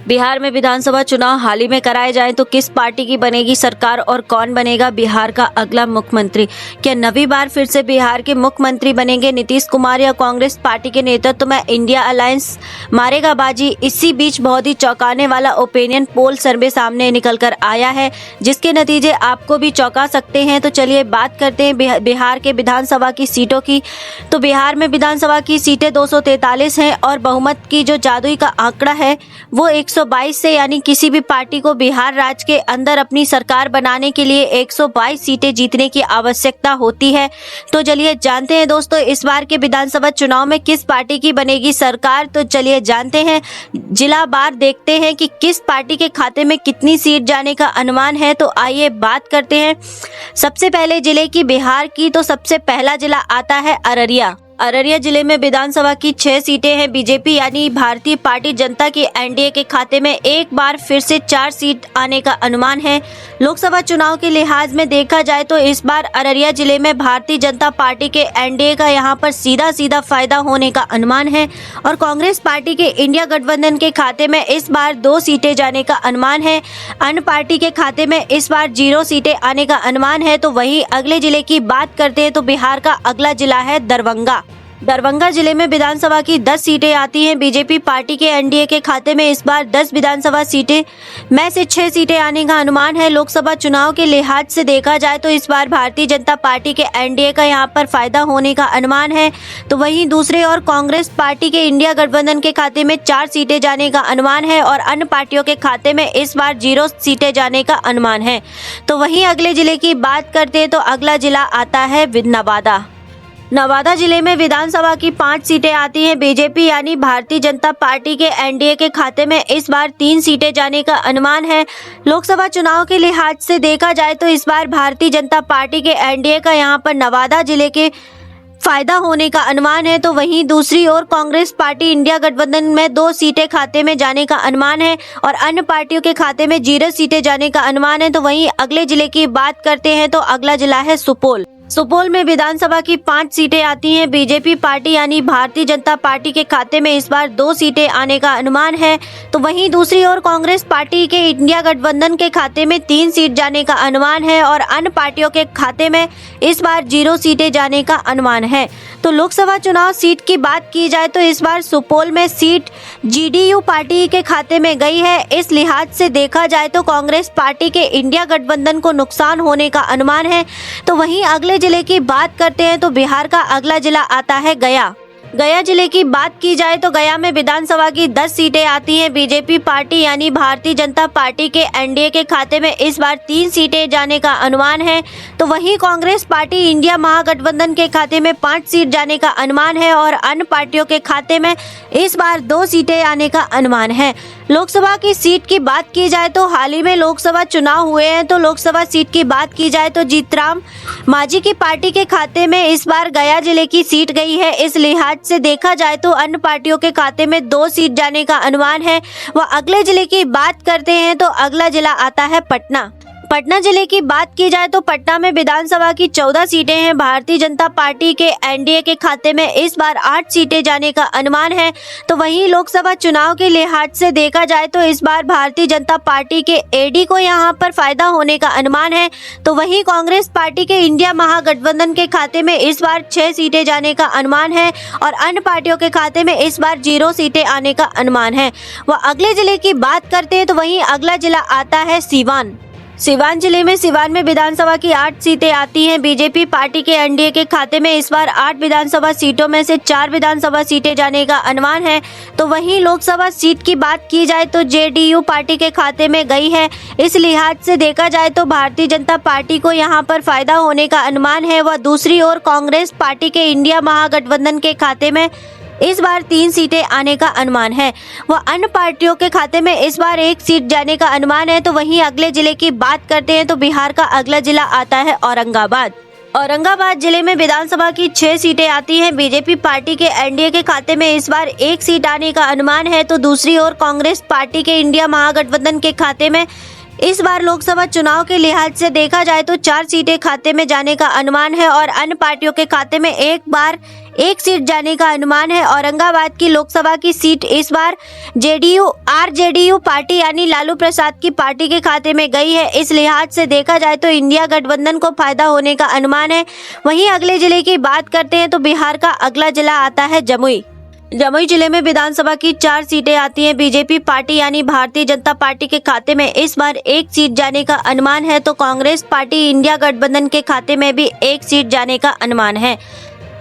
बिहार में विधानसभा चुनाव हाल ही में कराए जाएं तो किस पार्टी की बनेगी सरकार और कौन बनेगा बिहार का अगला मुख्यमंत्री? क्या नवी बार फिर से बिहार के मुख्यमंत्री बनेंगे नीतीश कुमार या कांग्रेस पार्टी के नेतृत्व में इंडिया अलायंस मारेगा बाजी? इसी बीच बहुत ही चौंकाने वाला ओपिनियन पोल सर्वे सामने निकल कर आया है, जिसके नतीजे आपको भी चौंका सकते हैं। तो चलिए बात करते हैं बिहार के विधानसभा की सीटों की। तो बिहार में विधानसभा की सीटें 243 हैं और बहुमत की जो जादुई का आंकड़ा है वो 122 से, यानी किसी भी पार्टी को बिहार राज्य के अंदर अपनी सरकार बनाने के लिए 122 सीटें जीतने की आवश्यकता होती है। तो चलिए जानते हैं दोस्तों इस बार के विधानसभा चुनाव में किस पार्टी की बनेगी सरकार। तो चलिए जानते हैं, जिला बार देखते हैं कि किस पार्टी के खाते में कितनी सीट जाने का अनुमान है। तो आइए बात करते हैं सबसे पहले जिले की बिहार की। तो सबसे पहला जिला आता है अररिया। अररिया जिले में विधानसभा की 6 सीटें हैं। बीजेपी यानी भारतीय पार्टी जनता की एनडीए के खाते में एक बार फिर से 4 सीट आने का अनुमान है। लोकसभा चुनाव के लिहाज में देखा जाए तो इस बार अररिया जिले में भारतीय जनता पार्टी के एनडीए का यहां पर सीधा फायदा होने का अनुमान है और कांग्रेस पार्टी के इंडिया गठबंधन के खाते में इस बार 2 सीटें जाने का अनुमान है। अन्य पार्टी के खाते में इस बार 0 सीटें आने का अनुमान है। तो वहीं अगले जिले की बात करते हैं तो बिहार का अगला जिला है दरभंगा। दरभंगा जिले में विधानसभा की 10 सीटें आती हैं। बीजेपी पार्टी के एनडीए के खाते में इस बार 10 विधानसभा सीटें में से 6 सीटें आने का अनुमान है। लोकसभा चुनाव के लिहाज से देखा जाए तो इस बार भारतीय जनता पार्टी के एनडीए का यहां पर फायदा होने का अनुमान है। तो वहीं दूसरे ओर कांग्रेस पार्टी के इंडिया गठबंधन के खाते में 4 सीटें जाने का अनुमान है और अन्य पार्टियों के खाते में इस बार 0 सीटें जाने का अनुमान है। तो वहीं अगले जिले की बात करते हैं तो अगला जिला आता है नवादा। नवादा जिले में विधानसभा की 5 सीटें आती हैं। बीजेपी यानी भारतीय जनता पार्टी के एनडीए के खाते में इस बार 3 सीटें जाने का अनुमान है। लोकसभा चुनाव के लिहाज से देखा जाए तो इस बार भारतीय जनता पार्टी के एनडीए का यहां पर नवादा जिले के फायदा होने का अनुमान है। तो वहीं दूसरी ओर कांग्रेस पार्टी इंडिया गठबंधन में 2 सीटें खाते में जाने का अनुमान है और अन्य पार्टियों के खाते में 0 सीटें जाने का अनुमान है। तो वहीं अगले जिले की बात करते हैं तो अगला जिला है सुपौल। सुपौल में विधानसभा की 5 सीटें आती हैं। बीजेपी पार्टी यानी भारतीय जनता पार्टी के खाते में इस बार 2 सीटें आने का अनुमान है। तो वहीं दूसरी ओर कांग्रेस पार्टी के इंडिया गठबंधन के खाते में 3 सीट जाने का अनुमान है और अन्य पार्टियों के खाते में इस बार 0 सीटें जाने का अनुमान है। तो लोकसभा चुनाव सीट की बात की जाए तो इस बार सुपौल में सीट जेडीयू पार्टी के खाते में गई है। इस लिहाज से देखा जाए तो कांग्रेस पार्टी के इंडिया गठबंधन को नुकसान होने का अनुमान है। तो वहीं अगले जिले की बात करते हैं तो बिहार का अगला जिला आता है गया। गया जिले की बात की जाए तो गया में विधानसभा की 10 सीटें आती हैं। बीजेपी पार्टी यानी भारतीय जनता पार्टी के एनडीए के खाते में इस बार 3 सीटें जाने का अनुमान है। तो वहीं कांग्रेस पार्टी इंडिया महागठबंधन के खाते में 5 सीट जाने का अनुमान है और अन्य पार्टियों के खाते में इस बार 2 सीटें आने का अनुमान है। लोकसभा की सीट की बात की जाए तो हाल ही में लोकसभा चुनाव हुए हैं। तो लोकसभा सीट की बात की जाए तो जीतराम मांझी की पार्टी के खाते में इस बार गया जिले की सीट गई है। इस लिहाज से देखा जाए तो अन्य पार्टियों के खाते में 2 सीट जाने का अनुमान है। वह अगले जिले की बात करते हैं तो अगला जिला आता है पटना। पटना जिले की बात की जाए तो पटना में विधानसभा की 14 सीटें हैं। भारतीय जनता पार्टी के एनडीए के खाते में इस बार 8 सीटें जाने का अनुमान है। तो वहीं लोकसभा चुनाव के लिहाज से देखा जाए तो इस बार भारतीय जनता पार्टी के एडी को यहां पर फायदा होने का अनुमान है। तो वहीं कांग्रेस पार्टी के इंडिया महागठबंधन के खाते में इस बार 6 सीटें जाने का अनुमान है और अन्य पार्टियों के खाते में इस बार 0 सीटें आने का अनुमान है। वह अगले जिले की बात करते हैं तो वहीं अगला जिला आता है सीवान। सीवान जिले में विधानसभा की 8 सीटें आती हैं। बीजेपी पार्टी के एनडीए के खाते में इस बार 8 विधानसभा सीटों में से 4 विधानसभा सीटें जाने का अनुमान है। तो वहीं लोकसभा सीट की बात की जाए तो जेडीयू पार्टी के खाते में गई है। इस लिहाज से देखा जाए तो भारतीय जनता पार्टी को यहां पर फायदा होने का अनुमान है। वह दूसरी ओर कांग्रेस पार्टी के इंडिया महागठबंधन के खाते में इस बार 3 सीटें आने का अनुमान है। वह अन्य पार्टियों के खाते में इस बार 1 सीट जाने का अनुमान है। तो वहीं अगले जिले की बात करते हैं तो बिहार का अगला जिला आता है औरंगाबाद। औरंगाबाद जिले में विधानसभा की 6 सीटें आती हैं। बीजेपी पार्टी के एनडीए के खाते में इस बार 1 सीट आने का अनुमान है। तो दूसरी ओर कांग्रेस पार्टी के इंडिया महागठबंधन के खाते में इस बार लोकसभा चुनाव के लिहाज से देखा जाए तो 4 सीटें खाते में जाने का अनुमान है और अन्य पार्टियों के खाते में एक बार एक सीट जाने का अनुमान है। औरंगाबाद की लोकसभा की सीट इस बार आरजेडीयू पार्टी यानी लालू प्रसाद की पार्टी के खाते में गई है। इस लिहाज से देखा जाए तो इंडिया गठबंधन को फायदा होने का अनुमान है। वहीं अगले जिले की बात करते हैं तो बिहार का अगला जिला आता है जमुई। जमुई जिले में विधानसभा की 4 सीटें आती हैं। बीजेपी पार्टी यानी भारतीय जनता पार्टी के खाते में इस बार 1 सीट जाने का अनुमान है, तो कांग्रेस पार्टी इंडिया गठबंधन के खाते में भी 1 सीट जाने का अनुमान है।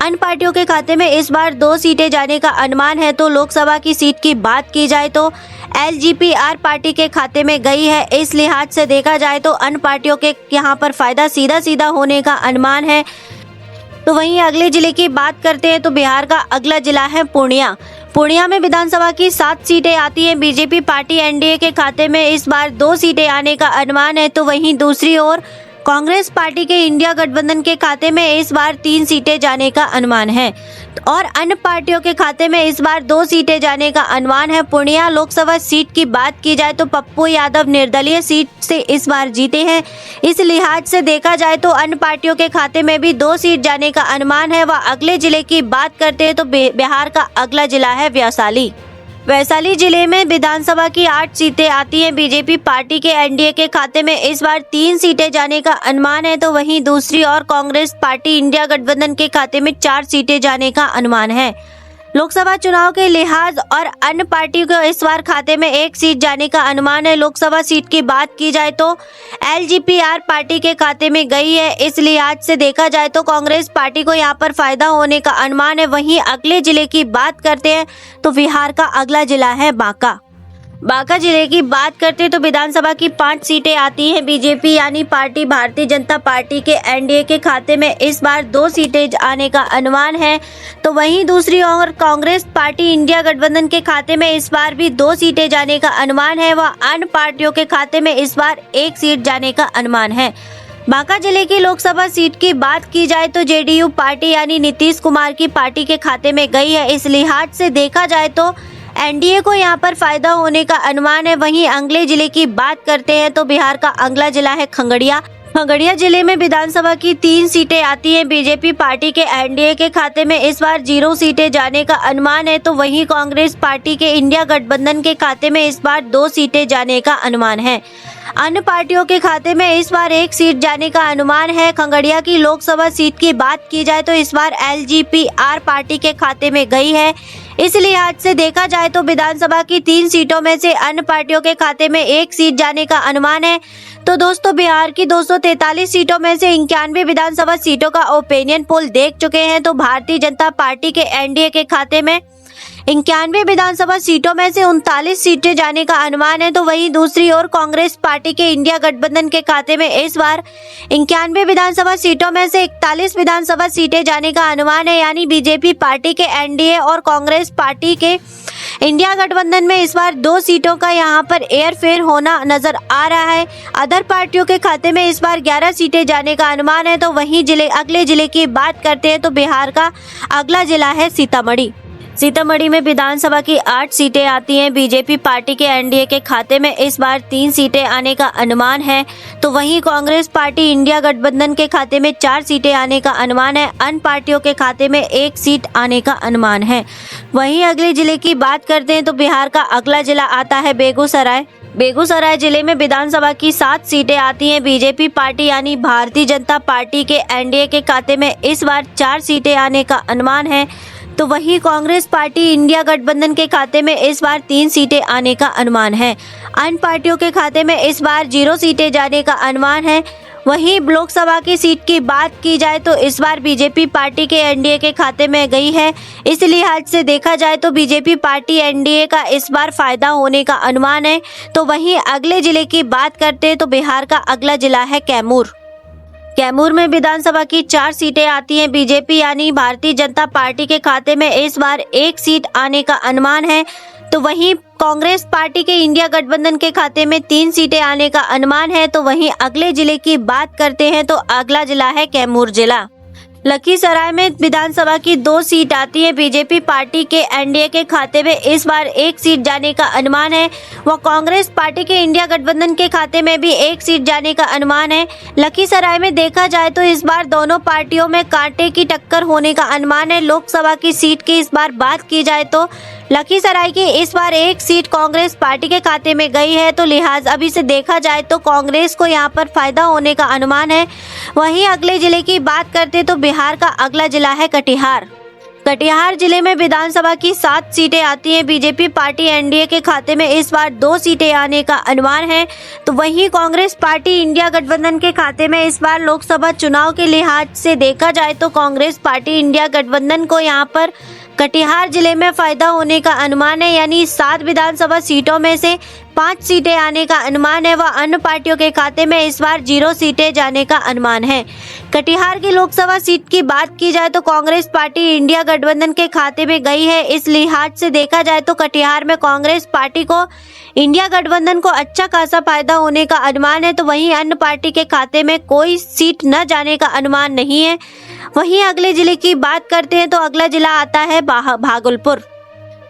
अन्य पार्टियों के खाते में इस बार 2 सीटें जाने का अनुमान है। तो लोकसभा की सीट की बात की जाए तो LGPR पार्टी के खाते में गई है। इस लिहाज से देखा जाए तो अन्य पार्टियों के यहाँ पर फायदा सीधा होने का अनुमान है। तो वहीं अगले जिले की बात करते हैं तो बिहार का अगला जिला है पूर्णिया। पूर्णिया में विधानसभा की 7 सीटें आती हैं। बीजेपी पार्टी एनडीए के खाते में इस बार 2 सीटें आने का अनुमान है। तो वहीं दूसरी ओर कांग्रेस पार्टी के इंडिया गठबंधन के खाते में इस बार 3 सीटें जाने का अनुमान है और अन्य पार्टियों के खाते में इस बार 2 सीटें जाने का अनुमान है। पूर्णिया लोकसभा सीट की बात की जाए तो पप्पू यादव निर्दलीय सीट से इस बार जीते हैं। इस लिहाज से देखा जाए तो अन्य पार्टियों के खाते में भी 2 सीट जाने का अनुमान है। वह अगले जिले की बात करते हैं तो बिहार का अगला जिला है वैशाली। वैशाली जिले में विधानसभा की 8 सीटें आती हैं। बीजेपी पार्टी के एनडीए के खाते में इस बार 3 सीटें जाने का अनुमान है। तो वहीं दूसरी ओर कांग्रेस पार्टी इंडिया गठबंधन के खाते में 4 सीटें जाने का अनुमान है। लोकसभा चुनाव के लिहाज और अन्य पार्टियों को इस बार खाते में 1 सीट जाने का अनुमान है। लोकसभा सीट की बात की जाए तो LGPR पार्टी के खाते में गई है। इस लिहाज से देखा जाए तो कांग्रेस पार्टी को यहां पर फायदा होने का अनुमान है। वहीं अगले जिले की बात करते हैं तो बिहार का अगला जिला है बांका। बांका जिले की बात करते हैं तो विधानसभा की 5 सीटें आती हैं। बीजेपी यानी पार्टी भारतीय जनता पार्टी के एनडीए के खाते में इस बार 2 सीटें आने का अनुमान है। तो वहीं दूसरी ओर कांग्रेस पार्टी इंडिया गठबंधन के खाते में इस बार भी 2 सीटें जाने का अनुमान है। वह अन्य पार्टियों के खाते में इस बार 1 सीट जाने का अनुमान है। बांका जिले की लोकसभा सीट की बात की जाए तो जेडीयू पार्टी यानी नीतीश कुमार की पार्टी के खाते में गई है। इस लिहाज से देखा जाए तो एनडीए को यहां पर फायदा होने का अनुमान है। वहीं अगले जिले की बात करते हैं तो बिहार का अगला जिला है खगड़िया। खगड़िया जिले में विधानसभा की 3 सीटें आती हैं। बीजेपी पार्टी के एनडीए के खाते में इस बार 0 सीटें जाने का अनुमान है। तो वहीं कांग्रेस पार्टी के इंडिया गठबंधन के खाते में इस बार 2 सीटें जाने का अनुमान है। अन्य पार्टियों के खाते में इस बार 1 सीट जाने का अनुमान है। खगड़िया की लोकसभा सीट की बात की जाए तो इस बार LGPR पार्टी के खाते में गई है। इस लिहाज से देखा जाए तो विधानसभा की 3 सीटों में से अन्य पार्टियों के खाते में 1 सीट जाने का अनुमान है। तो दोस्तों बिहार की 243 सीटों में से 91 विधानसभा सीटों का ओपिनियन पोल देख चुके हैं। तो भारतीय जनता पार्टी के एनडीए के खाते में 91 विधानसभा सीटों में से 39 सीटें जाने का अनुमान है। तो वहीं दूसरी ओर कांग्रेस पार्टी के इंडिया गठबंधन के खाते में इस बार 91 विधानसभा सीटों में से 41 विधानसभा सीटें जाने का अनुमान है। यानी बीजेपी पार्टी के एनडीए और कांग्रेस पार्टी के इंडिया गठबंधन में इस बार 2 सीटों का यहां पर एयरफेयर होना नजर आ रहा है। अदर पार्टियों के खाते में इस बार 11 सीटें जाने का अनुमान है। तो वहीं अगले जिले की बात करते हैं तो बिहार का अगला जिला है सीतामढ़ी। सीतामढ़ी में विधानसभा की 8 सीटें आती हैं। बीजेपी पार्टी के एनडीए के खाते में इस बार 3 सीटें आने का अनुमान है। तो वहीं कांग्रेस पार्टी इंडिया गठबंधन के खाते में 4 सीटें आने का अनुमान है। अन्य पार्टियों के खाते में 1 सीट आने का अनुमान है। वहीं अगले जिले की बात करते हैं तो बिहार का अगला जिला आता है बेगूसराय। बेगूसराय जिले में विधानसभा की 7 सीटें आती हैं। बीजेपी पार्टी यानी भारतीय जनता पार्टी के एनडीए के खाते में इस बार 4 सीटें आने का अनुमान है। तो वहीं कांग्रेस पार्टी इंडिया गठबंधन के खाते में इस बार 3 सीटें आने का अनुमान है। अन्य पार्टियों के खाते में इस बार 0 सीटें जाने का अनुमान है। वहीं लोकसभा की सीट की बात की जाए तो इस बार बीजेपी पार्टी के एनडीए के खाते में गई है। इस लिहाज से देखा जाए तो बीजेपी पार्टी एनडीए का इस बार फायदा होने का अनुमान है। तो वहीं अगले जिले की बात करते हैं तो बिहार का अगला जिला है कैमूर। कैमूर में विधानसभा की 4 सीटें आती हैं। बीजेपी यानी भारतीय जनता पार्टी के खाते में इस बार 1 सीट आने का अनुमान है। तो वहीं कांग्रेस पार्टी के इंडिया गठबंधन के खाते में 3 सीटें आने का अनुमान है। तो वहीं अगले जिले की बात करते हैं तो अगला जिला है कैमूर जिला। लखीसराय में विधानसभा की 2 सीट आती है। बीजेपी पार्टी के एनडीए के खाते में इस बार 1 सीट जाने का अनुमान है। वह कांग्रेस पार्टी के इंडिया गठबंधन के खाते में भी 1 सीट जाने का अनुमान है। लखीसराय में देखा जाए तो इस बार दोनों पार्टियों में कांटे की टक्कर होने का अनुमान है। लोकसभा की सीट की इस बार बात की जाए तो लखीसराय की इस बार 1 सीट कांग्रेस पार्टी के खाते में गई है, तो लिहाज अभी से देखा जाए तो कांग्रेस को यहां पर फायदा होने का अनुमान है। वहीं अगले जिले की बात करते तो बिहार का अगला जिला है कटिहार। कटिहार जिले में विधानसभा की 7 सीटें आती हैं। बीजेपी पार्टी एनडीए के खाते में इस बार 2 सीटें आने का अनुमान है, तो वहीं कांग्रेस पार्टी इंडिया गठबंधन के खाते में इस बार लोकसभा चुनाव के लिहाज से देखा जाए तो कांग्रेस पार्टी इंडिया गठबंधन को यहां पर कटिहार जिले में फायदा होने का अनुमान है। यानी 7 विधानसभा सीटों में से 5 सीटें आने का अनुमान है। वह अन्य पार्टियों के खाते में इस बार 0 सीटें जाने का अनुमान है। कटिहार की लोकसभा सीट की बात की जाए तो कांग्रेस पार्टी इंडिया गठबंधन के खाते में गई है। इस लिहाज से देखा जाए तो कटिहार में कांग्रेस पार्टी को इंडिया गठबंधन को अच्छा खासा फायदा होने का अनुमान है, तो वहीं अन्य पार्टी के खाते में कोई सीट न जाने का अनुमान नहीं है। वहीं अगले जिले की बात करते हैं तो अगला जिला आता है भागलपुर।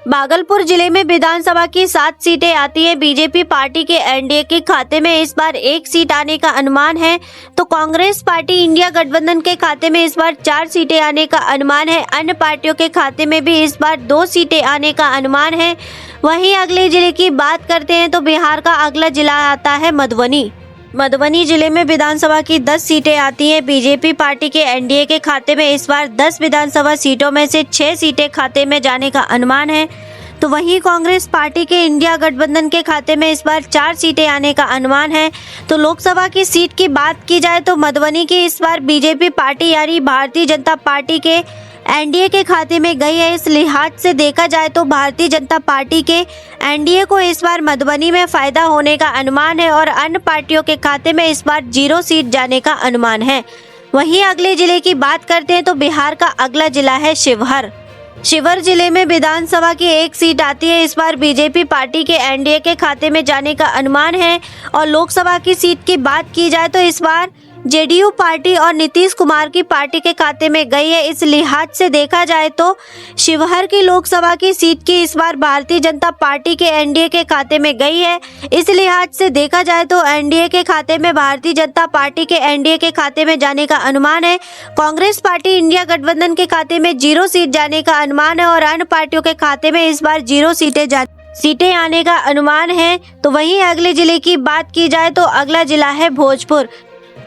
भागलपुर जिले में विधानसभा की 7 सीटें आती हैं। बीजेपी पार्टी के एनडीए के खाते में इस बार 1 सीट आने का अनुमान है, तो कांग्रेस पार्टी इंडिया गठबंधन के खाते में इस बार 4 सीटें आने का अनुमान है। अन्य पार्टियों के खाते में भी इस बार 2 सीटें आने का अनुमान है। वहीं अगले जिले की बात करते हैं तो बिहार का अगला जिला आता है मधुबनी। मधुबनी जिले में विधानसभा की 10 सीटें आती हैं। बीजेपी पार्टी के एनडीए के खाते में इस बार 10 विधानसभा सीटों में से 6 सीटें खाते में जाने का अनुमान है, तो वहीं कांग्रेस पार्टी के इंडिया गठबंधन के खाते में इस बार 4 सीटें आने का अनुमान है। तो लोकसभा की सीट की बात की जाए तो मधुबनी की इस बार बीजेपी पार्टी यानी भारतीय जनता पार्टी के एनडीए के खाते में गई है। इस लिहाज से देखा जाए तो भारतीय जनता पार्टी के एनडीए को इस बार मधुबनी में फायदा होने का अनुमान है और अन्य पार्टियों के खाते में इस बार 0 सीट जाने का अनुमान है। वहीं अगले जिले की बात करते हैं तो बिहार का अगला जिला है शिवहर। शिवहर जिले में विधानसभा की 1 सीट आती है। इस बार बीजेपी पार्टी के एनडीए के खाते में जाने का अनुमान है और लोकसभा की सीट की बात की जाए तो इस बार जेडीयू पार्टी और नीतीश कुमार की पार्टी के खाते में गई है। इस लिहाज से देखा जाए तो शिवहर की लोकसभा की सीट की इस बार भारतीय जनता पार्टी के एनडीए के खाते में गई है। इस लिहाज से देखा जाए तो एनडीए के खाते में भारतीय जनता पार्टी के एनडीए के खाते में जाने का अनुमान है। कांग्रेस पार्टी इंडिया गठबंधन के खाते में 0 सीट जाने का अनुमान है और अन्य पार्टियों के खाते में इस बार 0 सीटें आने का अनुमान है। तो वहीं अगले जिले की बात की जाए तो अगला जिला है भोजपुर।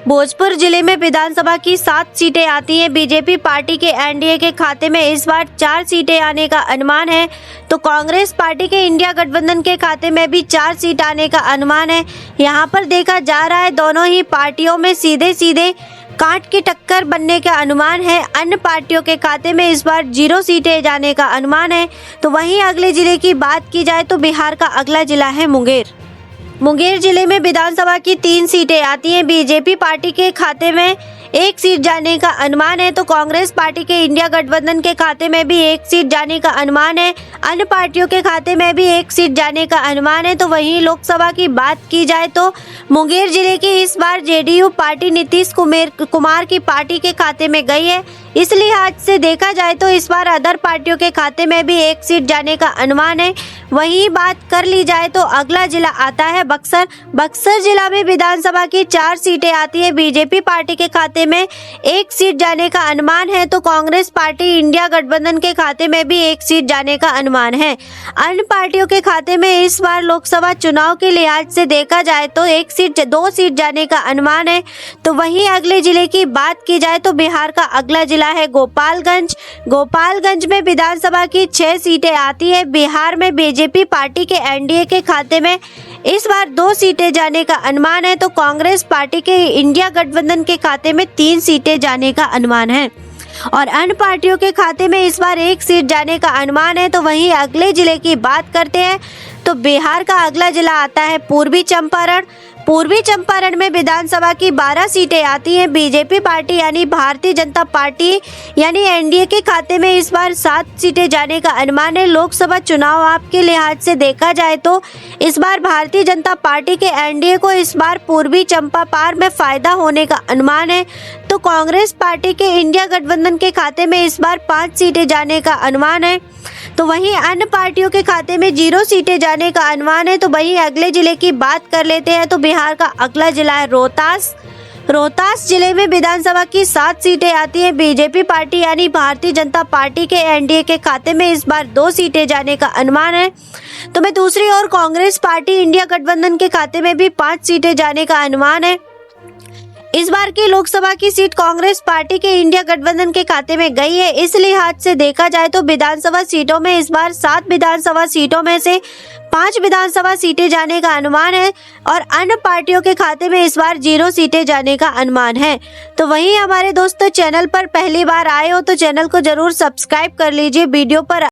भोजपुर जिले में विधानसभा की 7 सीटें आती हैं। बीजेपी पार्टी के एनडीए के खाते में इस बार 4 सीटें आने का अनुमान है, तो कांग्रेस पार्टी के इंडिया गठबंधन के खाते में भी 4 सीट आने का अनुमान है। यहां पर देखा जा रहा है दोनों ही पार्टियों में सीधे कांट की टक्कर बनने का अनुमान है। अन्य पार्टियों के खाते में इस बार 0 सीटें जाने का अनुमान है। तो वहीं अगले जिले की बात की जाए तो बिहार का अगला जिला है मुंगेर। मुंगेर जिले में विधानसभा की 3 सीटें आती हैं। बीजेपी पार्टी के खाते में 1 सीट जाने का अनुमान है, तो कांग्रेस पार्टी के इंडिया गठबंधन के खाते में भी 1 सीट जाने का अनुमान है। अन्य पार्टियों के खाते में भी 1 सीट जाने का अनुमान है। तो वहीं लोकसभा की बात की जाए तो मुंगेर जिले की इस बार जेडीयू पार्टी नीतीश कुमार की पार्टी के खाते में गई है। इस लिहाज से देखा जाए तो इस बार अदर पार्टियों के खाते में भी 1 सीट जाने का अनुमान है। वहीं बात कर ली जाए तो अगला जिला आता है बक्सर। बक्सर जिला में विधानसभा की 4 सीटें आती है। बीजेपी पार्टी के खाते में 1 सीट जाने का अनुमान है, तो कांग्रेस पार्टी इंडिया गठबंधन के खाते में भी 1 सीट जाने का अनुमान है। अन्य पार्टियों के खाते में इस बार लोकसभा चुनाव के लिहाज से देखा जाए तो 2 सीट जाने का अनुमान है। तो वहीं अगले जिले की बात की जाए तो बिहार का अगला जिला है गोपालगंज। गोपालगंज में विधानसभा की 6 सीटें आती है। बिहार में बीजेपी पार्टी के एनडीए के खाते में इस बार 2 सीटें जाने का अनुमान है, तो कांग्रेस पार्टी के इंडिया गठबंधन के खाते में 3 सीटें जाने का अनुमान है और अन्य पार्टियों के खाते में इस बार 1 सीट जाने का अनुमान है। तो वहीं अगले जिले की बात करते हैं तो बिहार का अगला जिला आता है पूर्वी चंपारण। पूर्वी चंपारण में विधानसभा की 12 सीटें आती हैं। बीजेपी पार्टी यानी भारतीय जनता पार्टी यानी एनडीए के खाते में इस बार 7 सीटें जाने का अनुमान है। लोकसभा चुनाव आपके लिहाज से देखा जाए तो इस बार भारतीय जनता पार्टी के एनडीए को इस बार पूर्वी चंपापार में फायदा होने का अनुमान है। तो कांग्रेस पार्टी के इंडिया गठबंधन के खाते में इस बार 5 सीटें जाने का अनुमान है। तो वहीं अन्य पार्टियों के खाते में 0 सीटें जाने का अनुमान है। तो वहीं अगले जिले की बात कर लेते हैं। तो बिहार का अगला जिला है रोहतास। रोहतास जिले में विधानसभा की 7 सीटें आती हैं। बीजेपी पार्टी यानी भारतीय जनता पार्टी के एनडीए के खाते में इस बार 2 सीटें जाने का अनुमान है। तो मैं दूसरी ओर कांग्रेस पार्टी इंडिया गठबंधन के खाते में भी 5 सीटें जाने का अनुमान है। इस बार की लोकसभा की सीट कांग्रेस पार्टी के इंडिया गठबंधन के खाते में गई है। इस लिहाज से देखा जाए तो विधानसभा सीटों में इस बार 7 विधानसभा सीटों में से 5 विधानसभा सीटें जाने का अनुमान है और अन्य पार्टियों के खाते में इस बार 0 सीटें जाने का अनुमान है। तो वहीं हमारे दोस्तों चैनल पर पहली बार आए हो तो चैनल को जरूर सब्सक्राइब कर लीजिए। वीडियो पर